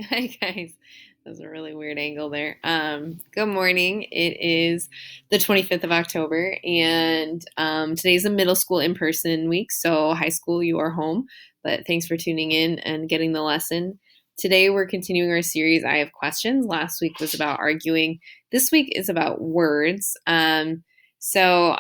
Hi guys. That was a really weird angle there. Good morning. It is the 25th of October, and today's a middle school in-person week, so high school, you are home. But thanks for tuning in and getting the lesson. Today we're continuing our series, I Have Questions. Last week was about arguing. This week is about words. So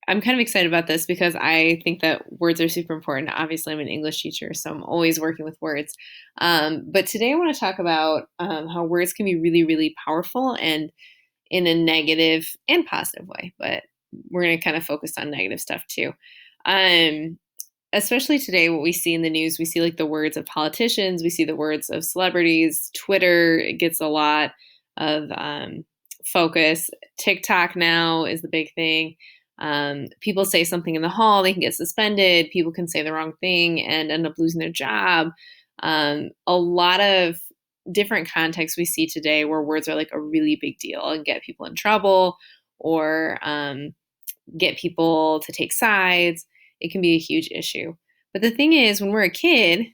I'm kind of excited about this because I think that words are super important. Obviously, I'm an English teacher, so I'm always working with words. But today I want to talk about how words can be really, really powerful and in a negative and positive way. But we're going to kind of focus on negative stuff too. Um, Especially today, what we see in the news, we see like the words of politicians, we see the words of celebrities. Twitter gets a lot of focus. TikTok now is the big thing. People say something in the hall, they can get suspended. People can say the wrong thing and end up losing their job. A lot of different contexts we see today where words are like a really big deal and get people in trouble or get people to take sides. It can be a huge issue. But the thing is, when we're a kid,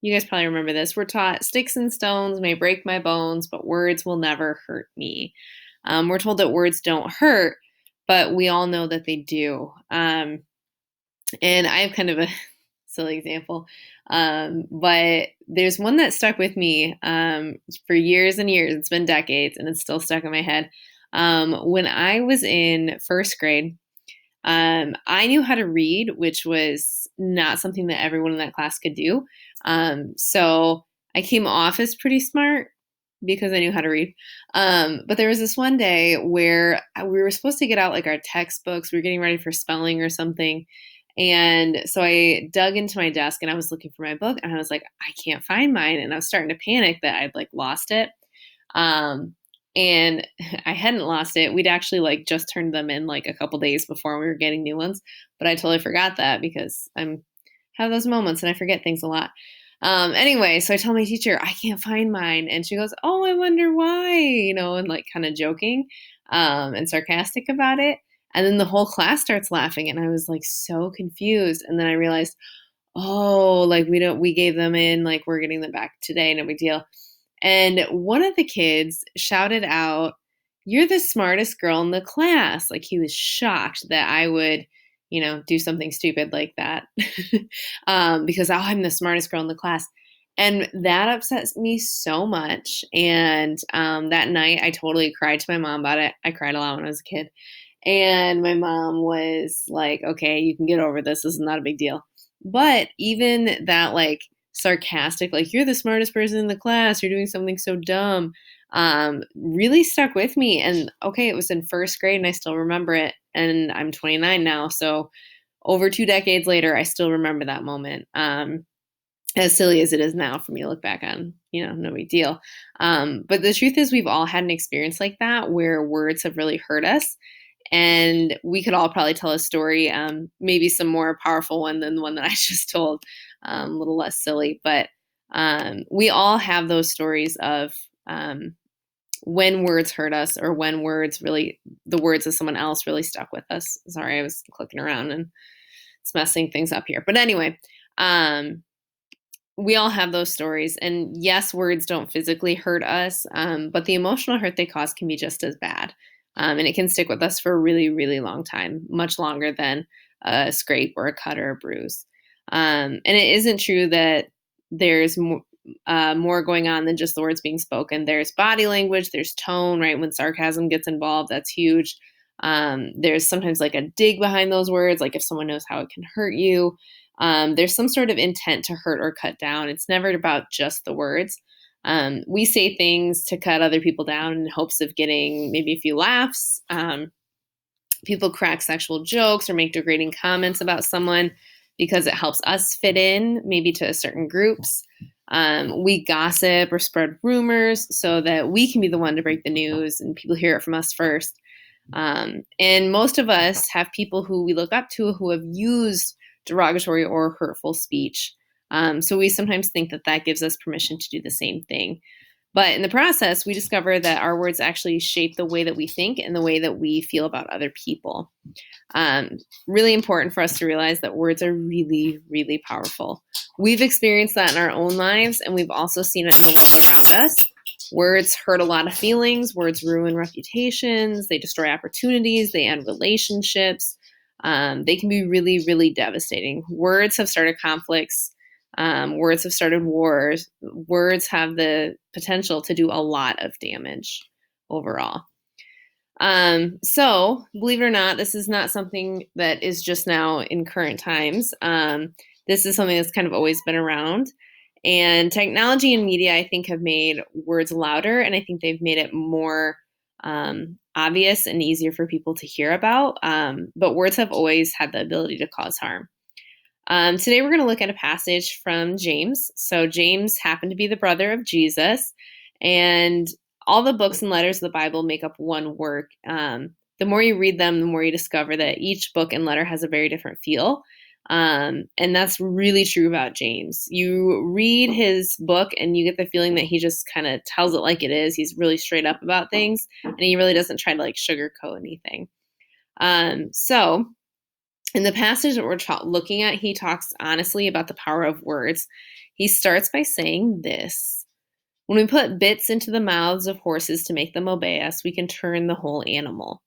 you guys probably remember this, we're taught sticks and stones may break my bones, but words will never hurt me. We're told that words don't hurt, but we all know that they do. And I have kind of a silly example, but there's one that stuck with me for years and years. It's been decades, and it's still stuck in my head. When I was in first grade, I knew how to read, which was not something that everyone in that class could do. So I came off as pretty smart because I knew how to read. But there was this one day where we were supposed to get out like our textbooks. We were getting ready for spelling or something. And so I dug into my desk and I was looking for my book and I was like, I can't find mine. And I was starting to panic that I'd like lost it. Um, and I hadn't lost it. We'd actually like just turned them in like a couple days before we were getting new ones, but I totally forgot that because I'm have those moments and I forget things a lot. Anyway, so I tell my teacher I can't find mine, and she goes, "Oh, I wonder why," and like kind of joking and sarcastic about it. And then the whole class starts laughing, and I was like so confused. And then I realized, oh, like we gave them in, like we're getting them back today, no big deal. And one of the kids shouted out, "You're the smartest girl in the class." Like he was shocked that I would, do something stupid like that because I'm the smartest girl in the class. And that upsets me so much. And that night, I totally cried to my mom about it. I cried a lot when I was a kid. And my mom was like, okay, you can get over this. This is not a big deal. But even that, like, sarcastic, like, you're the smartest person in the class, you're doing something so dumb, really stuck with me. And okay, it was in first grade and I still remember it. And I'm 29 now. So over 2 decades later, I still remember that moment. As silly as it is now for me to look back on, no big deal. But the truth is, we've all had an experience like that where words have really hurt us. And we could all probably tell a story, maybe some more powerful one than the one that I just told, a little less silly. But we all have those stories of when words hurt us or when the words of someone else really stuck with us. Sorry, I was clicking around and it's messing things up here. But anyway, we all have those stories. And yes, words don't physically hurt us, but the emotional hurt they cause can be just as bad. And it can stick with us for a really, really long time, much longer than a scrape or a cut or a bruise. And it isn't true that there's more going on than just the words being spoken. There's body language, there's tone, right? When sarcasm gets involved, that's huge. There's sometimes like a dig behind those words, like if someone knows how it can hurt you. There's some sort of intent to hurt or cut down. It's never about just the words. We say things to cut other people down in hopes of getting maybe a few laughs. People crack sexual jokes or make degrading comments about someone because it helps us fit in, maybe to certain groups. We gossip or spread rumors so that we can be the one to break the news and people hear it from us first. And most of us have people who we look up to who have used derogatory or hurtful speech. So we sometimes think that that gives us permission to do the same thing. But in the process, we discover that our words actually shape the way that we think and the way that we feel about other people. Really important for us to realize that words are really, really powerful. We've experienced that in our own lives, and we've also seen it in the world around us. Words hurt a lot of feelings. Words ruin reputations. They destroy opportunities. They end relationships. They can be really, really devastating. Words have started conflicts. Words have started wars. Words have the potential to do a lot of damage overall. So, believe it or not, this is not something that is just now in current times. This is something that's kind of always been around. And technology and media, I think, have made words louder, and I think they've made it more obvious and easier for people to hear about. But words have always had the ability to cause harm. Today, we're going to look at a passage from James. So, James happened to be the brother of Jesus, and all the books and letters of the Bible make up one work. The more you read them, the more you discover that each book and letter has a very different feel. And that's really true about James. You read his book and you get the feeling that he just kind of tells it like it is. He's really straight up about things, and he really doesn't try to like sugarcoat anything. So in the passage that we're looking at, he talks honestly about the power of words. He starts by saying this: when we put bits into the mouths of horses to make them obey us, we can turn the whole animal.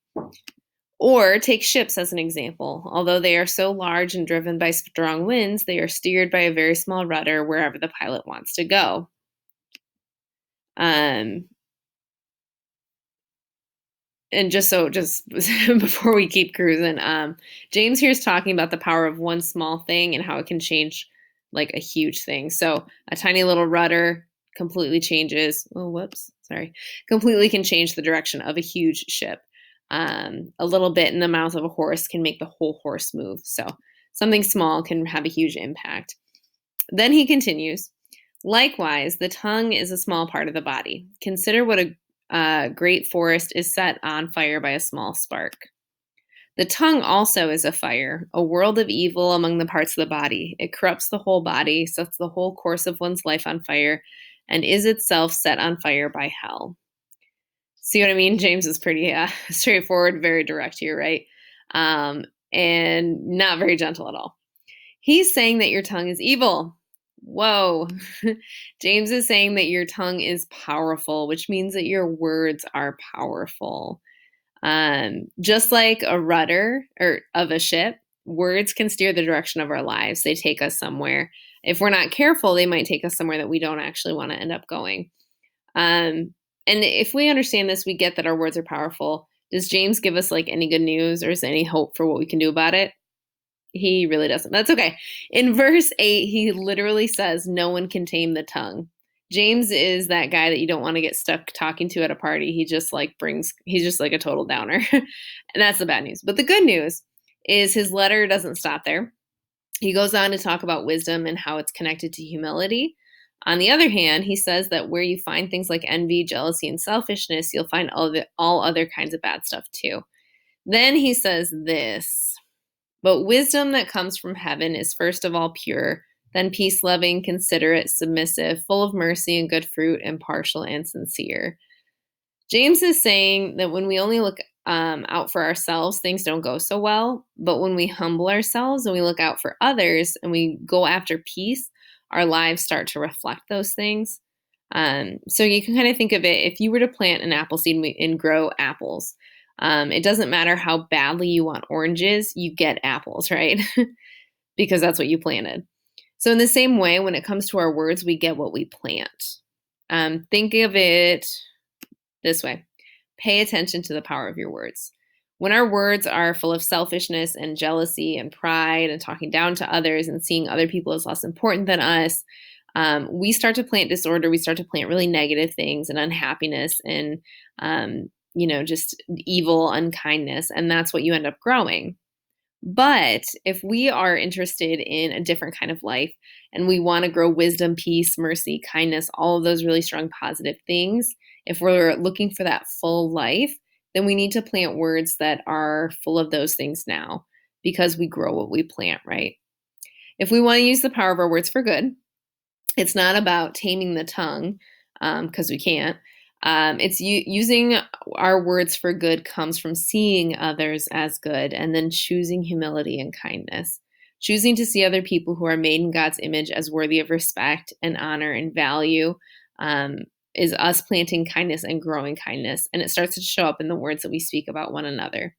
Or take ships as an example. Although they are so large and driven by strong winds, they are steered by a very small rudder wherever the pilot wants to go. And just before we keep cruising, James here is talking about the power of one small thing and how it can change like a huge thing. So a tiny little rudder completely completely can change the direction of a huge ship. A little bit in the mouth of a horse can make the whole horse move. So something small can have a huge impact. Then he continues, likewise, the tongue is a small part of the body. Consider what a great forest is set on fire by a small spark. The tongue also is a fire, a world of evil among the parts of the body. It corrupts the whole body, sets the whole course of one's life on fire, and is itself set on fire by hell. See what I mean? James is pretty straightforward, very direct here, right? And not very gentle at all. He's saying that your tongue is evil. Whoa. James is saying that your tongue is powerful, which means that your words are powerful. Just like a rudder of a ship, words can steer the direction of our lives. They take us somewhere. If we're not careful, they might take us somewhere that we don't actually want to end up going. And if we understand this, we get that our words are powerful. Does James give us like any good news, or is there any hope for what we can do about it? He really doesn't. That's okay. In verse 8, he literally says, no one can tame the tongue. James is that guy that you don't want to get stuck talking to at a party. He's just like a total downer. And that's the bad news. But the good news is his letter doesn't stop there. He goes on to talk about wisdom and how it's connected to humility. On the other hand, he says that where you find things like envy, jealousy, and selfishness, you'll find all other kinds of bad stuff too. Then he says this: but wisdom that comes from heaven is first of all pure, then peace-loving, considerate, submissive, full of mercy and good fruit, impartial and sincere. James is saying that when we only look out for ourselves, things don't go so well. But when we humble ourselves and we look out for others and we go after peace, our lives start to reflect those things. So you can kind of think of it, if you were to plant an apple seed and grow apples, it doesn't matter how badly you want oranges, you get apples, right? Because that's what you planted. So in the same way, when it comes to our words, we get what we plant. Think of it this way. Pay attention to the power of your words. When our words are full of selfishness and jealousy and pride and talking down to others and seeing other people as less important than us, we start to plant disorder. We start to plant really negative things and unhappiness and, just evil, unkindness. And that's what you end up growing. But if we are interested in a different kind of life and we want to grow wisdom, peace, mercy, kindness, all of those really strong positive things, if we're looking for that full life, then we need to plant words that are full of those things now, because we grow what we plant, right? If we want to use the power of our words for good, it's not about taming the tongue. because we can't. It's using our words for good comes from seeing others as good and then choosing humility and kindness. Choosing to see other people who are made in God's image as worthy of respect and honor and value um, is us planting kindness and growing kindness. And it starts to show up in the words that we speak about one another.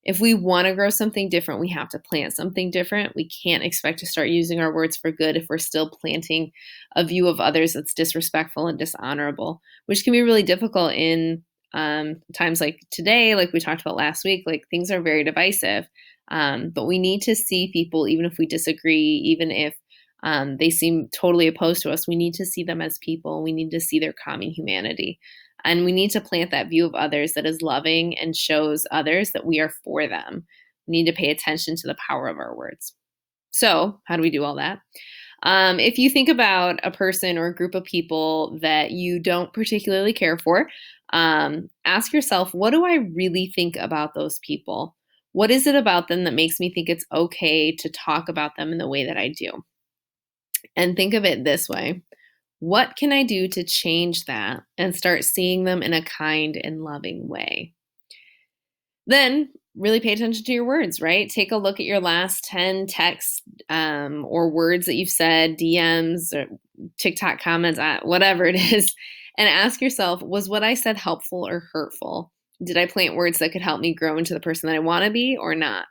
If we want to grow something different, we have to plant something different. We can't expect to start using our words for good if we're still planting a view of others that's disrespectful and dishonorable, which can be really difficult in times like today, like we talked about last week. Like things are very divisive, but we need to see people, even if we disagree, even if they seem totally opposed to us, we need to see them as people. We need to see their common humanity. And we need to plant that view of others that is loving and shows others that we are for them. We need to pay attention to the power of our words. So, how do we do all that? If you think about a person or a group of people that you don't particularly care for, ask yourself, what do I really think about those people? What is it about them that makes me think it's okay to talk about them in the way that I do? And think of it this way. What can I do to change that and start seeing them in a kind and loving way? Then really pay attention to your words, right? Take a look at your last 10 texts or words that you've said, DMs or TikTok comments, whatever it is, and ask yourself, was what I said helpful or hurtful? Did I plant words that could help me grow into the person that I want to be or not?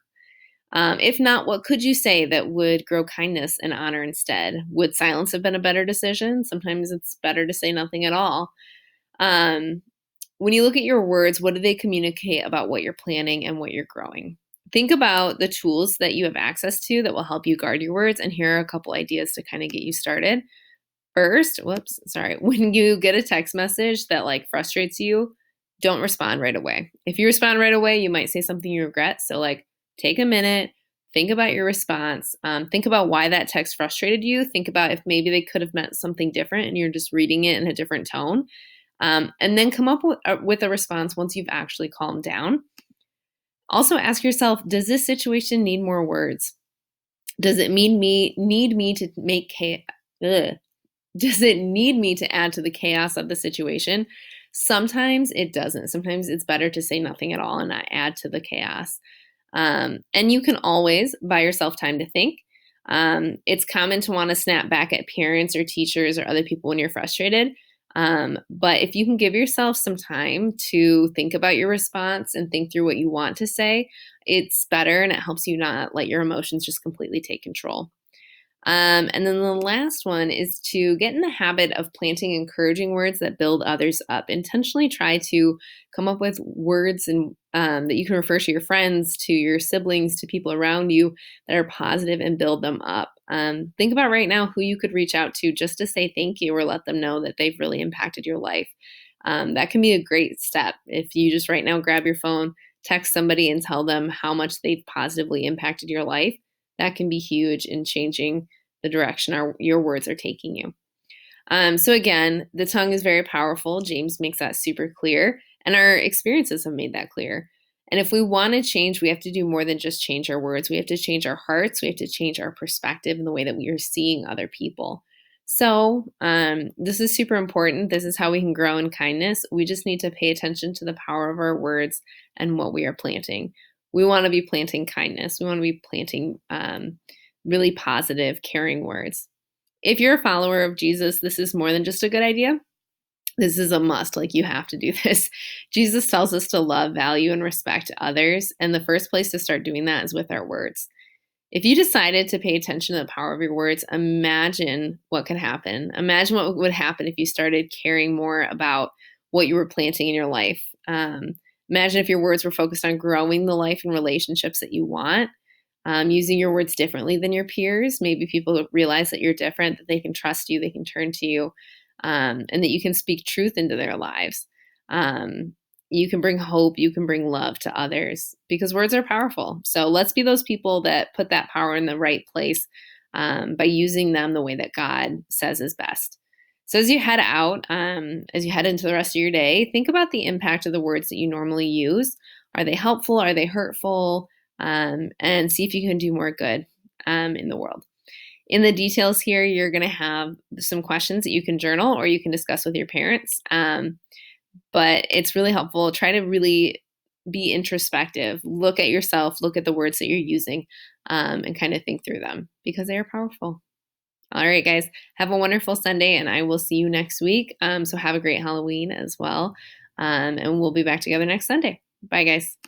If not, what could you say that would grow kindness and honor instead? Would silence have been a better decision? Sometimes it's better to say nothing at all. Um, when you look at your words, what do they communicate about what you're planning and what you're growing? Think about the tools that you have access to that will help you guard your words. And here are a couple ideas to kind of get you started. First, when you get a text message that like frustrates you, don't respond right away. If you respond right away, you might say something you regret. So, like, take a minute, think about your response, think about why that text frustrated you. Think about if maybe they could have meant something different and you're just reading it in a different tone. And then come up with a response once you've actually calmed down. Also, ask yourself, does this situation need more words? Does it need me to make does it need me to add to the chaos of the situation? Sometimes it doesn't. Sometimes it's better to say nothing at all and not add to the chaos. And you can always buy yourself time to think. It's common to want to snap back at parents or teachers or other people when you're frustrated. But if you can give yourself some time to think about your response and think through what you want to say, it's better and it helps you not let your emotions just completely take control. And then the last one is to get in the habit of planting encouraging words that build others up. Intentionally try to come up with words and that you can refer to your friends, to your siblings, to people around you that are positive and build them up. Think about right now who you could reach out to just to say thank you or let them know that they've really impacted your life. That can be a great step. If you just right now grab your phone, text somebody and tell them how much they've positively impacted your life, that can be huge in changing the direction your words are taking you. So again, the tongue is very powerful. James makes that super clear, and our experiences have made that clear. And if we want to change, we have to do more than just change our words. We have to change our hearts. We have to change our perspective and the way that we are seeing other people. So this is super important. This is how we can grow in kindness. We just need to pay attention to the power of our words and what we are planting. We want to be planting kindness. We want to be planting really positive, caring words. If you're a follower of Jesus, this is more than just a good idea. This is a must. Like, you have to do this. Jesus tells us to love, value, and respect others. And the first place to start doing that is with our words. If you decided to pay attention to the power of your words, imagine what could happen. Imagine what would happen if you started caring more about what you were planting in your life. Imagine if your words were focused on growing the life and relationships that you want. Using your words differently than your peers. Maybe people realize that you're different, that they can trust you, they can turn to you, and that you can speak truth into their lives. You can bring hope, you can bring love to others because words are powerful. So let's be those people that put that power in the right place by using them the way that God says is best. So as you head out, as you head into the rest of your day, think about the impact of the words that you normally use. Are they helpful? Are they hurtful? And see if you can do more good in the world. In the details here, you're going to have some questions that you can journal or you can discuss with your parents. But it's really helpful. Try to really be introspective. Look at yourself, look at the words that you're using, and kind of think through them because they are powerful. All right, guys, have a wonderful Sunday, and I will see you next week. So have a great Halloween as well. And we'll be back together next Sunday. Bye, guys.